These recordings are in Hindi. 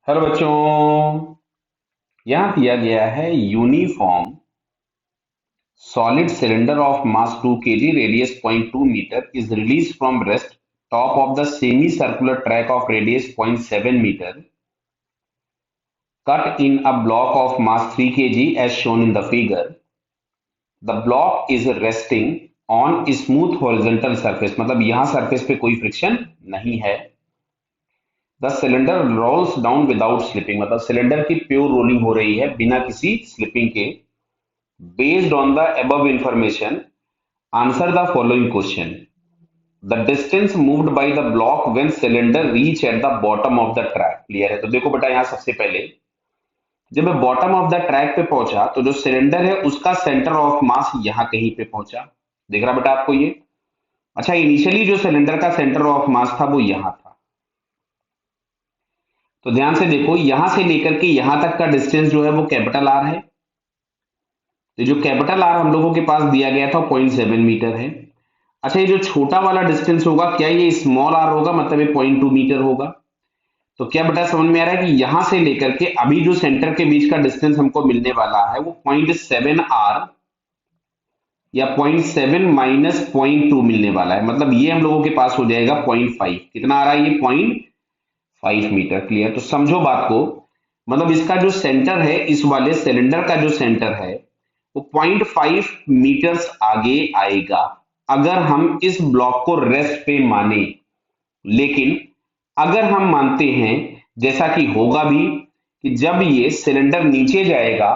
हेलो बच्चों। यहाँ दिया गया है uniform solid cylinder of mass 2 kg radius 0.2 metre is release from rest top of the semi circular track of radius 0.7 metre cut in a block of mass 3 kg as shown in the figure. The block is resting on smooth horizontal surface, मतलब यहाँ सरफेस पे कोई फ्रिक्शन नहीं है। The cylinder rolls down without slipping, मतलब सिलेंडर की प्योर रोलिंग हो रही है बिना किसी स्लिपिंग के। Based on the above information, answer the following question. The distance moved by the block when cylinder reach at the bottom of the track. Clear है? तो देखो बेटा, यहाँ सबसे पहले जब मैं बॉटम ऑफ द ट्रैक पे पहुंचा तो जो सिलेंडर है उसका सेंटर ऑफ मास यहाँ कहीं पे पहुंचा। दिख रहा बेटा आपको ये? अच्छा, इनिशियली जो सिलेंडर का सेंटर ऑफ मास था वो यहाँ था। तो ध्यान से देखो, यहां से लेकर के यहां तक का डिस्टेंस जो है वो कैपिटल आर है। तो जो कैपिटल आर हम लोगों के पास दिया गया था 0.7 मीटर है। अच्छा, ये जो छोटा वाला डिस्टेंस होगा, क्या ये स्मॉल आर होगा? मतलब ये 0.2 मीटर होगा। तो क्या बेटा समझ में आ रहा है कि यहां से लेकर के अभी जो सेंटर के बीच का डिस्टेंस हमको मिलने वाला है वो 0.7 आर या 0.7 माइनस 0.2 मिलने वाला है। मतलब ये हम लोगों के पास हो जाएगा 0.5। कितना आ रहा है ये? 0.5 मीटर। क्लियर? तो समझो बात को, मतलब इसका जो सेंटर है, इस वाले सिलेंडर का जो सेंटर है वो 0.5 मीटर्स आगे आएगा अगर हम इस ब्लॉक को रेस्ट पे माने। लेकिन अगर हम मानते हैं, जैसा कि होगा भी, कि जब ये सिलेंडर नीचे जाएगा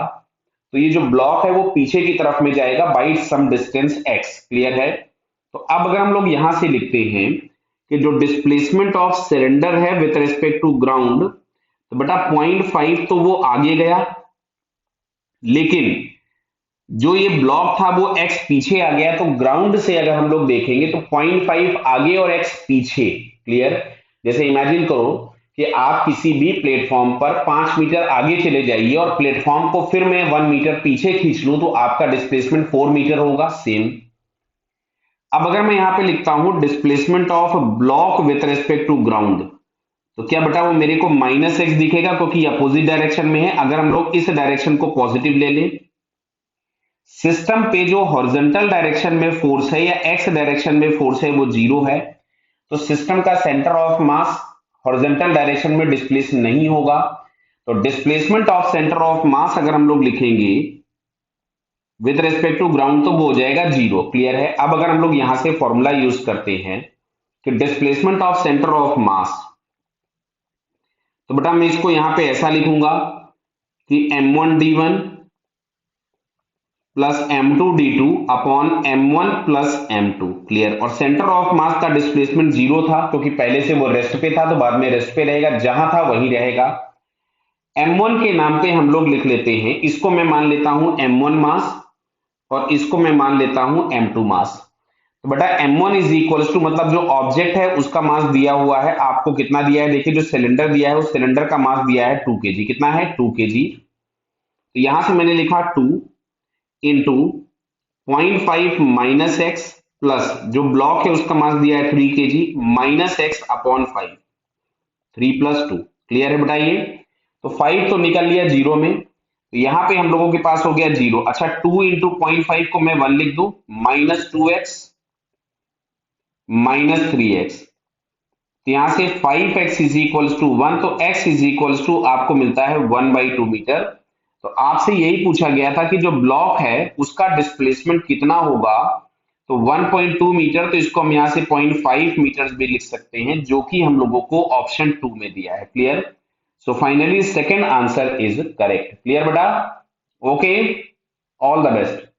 तो ये जो ब्लॉक है वो पीछे की तरफ में जाएगा by some distance x। Clear है? तो अब अगर हम लोग यहां से लिखते हैं कि जो डिस्प्लेसमेंट ऑफ सिलेंडर है विथ रिस्पेक्ट टू ग्राउंड, तो बेटा 0.5 तो वो आगे गया, लेकिन जो ये ब्लॉक था वो x पीछे आ गया। तो ग्राउंड से अगर हम लोग देखेंगे तो 0.5 आगे और x पीछे। क्लियर? जैसे इमेजिन करो कि आप किसी भी प्लेटफॉर्म पर 5 मीटर आगे चले जाइए और प्लेटफॉर्म को फिर मैं 1 मीटर पीछे खींच लूं तो आपका डिस्प्लेसमेंट 4 मीटर होगा। सेम। अब अगर मैं यहां पे लिखता हूं displacement of block with respect to ground, तो क्या बेटा वो मेरे को माइनस एक्स दिखेगा क्योंकि अपोजिट डायरेक्शन में है। अगर हम लोग इस डायरेक्शन को पॉजिटिव ले लें, सिस्टम पे जो हॉरिजॉन्टल डायरेक्शन में फोर्स है या एक्स डायरेक्शन में फोर्स है वो जीरो है, तो सिस्टम का centre of mass horizontal direction में डिस्प्लेस नहीं होगा। तो displacement of centre of mass अगर हम लोग लिखेंगे विद रिस्पेक्ट टू ग्राउंड तो वो हो जाएगा जीरो। क्लियर है? अब अगर हम लोग यहां से फॉर्मूला यूज करते हैं कि displacement of centre of mass, तो बेटा मैं इसको यहां पे ऐसा लिखूंगा कि m1d1 plus m2d2 upon m1 plus m2। Clear? और सेंटर ऑफ मास का डिस्प्लेसमेंट जीरो था क्योंकि पहले से वो रेस्ट पे था, तो बाद में रेस्ट पे रहेगा, जहां था वहीं रहेगा। m1 के नाम पे हम लोग लिख लेते हैं, इसको मैं मान लेता हूं m1 मास और इसको मैं मान लेता हूं m2 मास। तो बेटा m1 इज इक्वल टू, मतलब जो ऑब्जेक्ट है उसका मास दिया हुआ है, आपको कितना दिया है? देखिए जो सिलेंडर दिया है उस सिलेंडर का मास दिया है 2 kg। कितना है? 2 kg। तो यहां से मैंने लिखा 2 इंटू 0.5 माइनस एक्स प्लस जो ब्लॉक है उसका मास दिया है 3 kg minus x upon 5, 3 plus 2। Clear है बताइए? तो 5 तो निकल लिया जीरो में, तो यहां पे हम लोगों के पास हो गया जीरो। अच्छा, 2 इंटू 0.5 को मैं 1 लिख दूं, माइनस 2x माइनस 3x। तो यहां से 5x इज इक्वल टू 1, तो x इज इक्वल टू आपको मिलता है 1/2 मीटर। तो आपसे यही पूछा गया था कि जो ब्लॉक है उसका डिस्प्लेसमेंट कितना होगा, तो 1.2 मीटर। तो इसको हम यहां से 0.5 मीटर भी लिख सकते हैं, जो कि हम लोगों को ऑप्शन 2 में दिया है। Clear? So finally second answer is correct. Clear बेटा? Okay, all the best.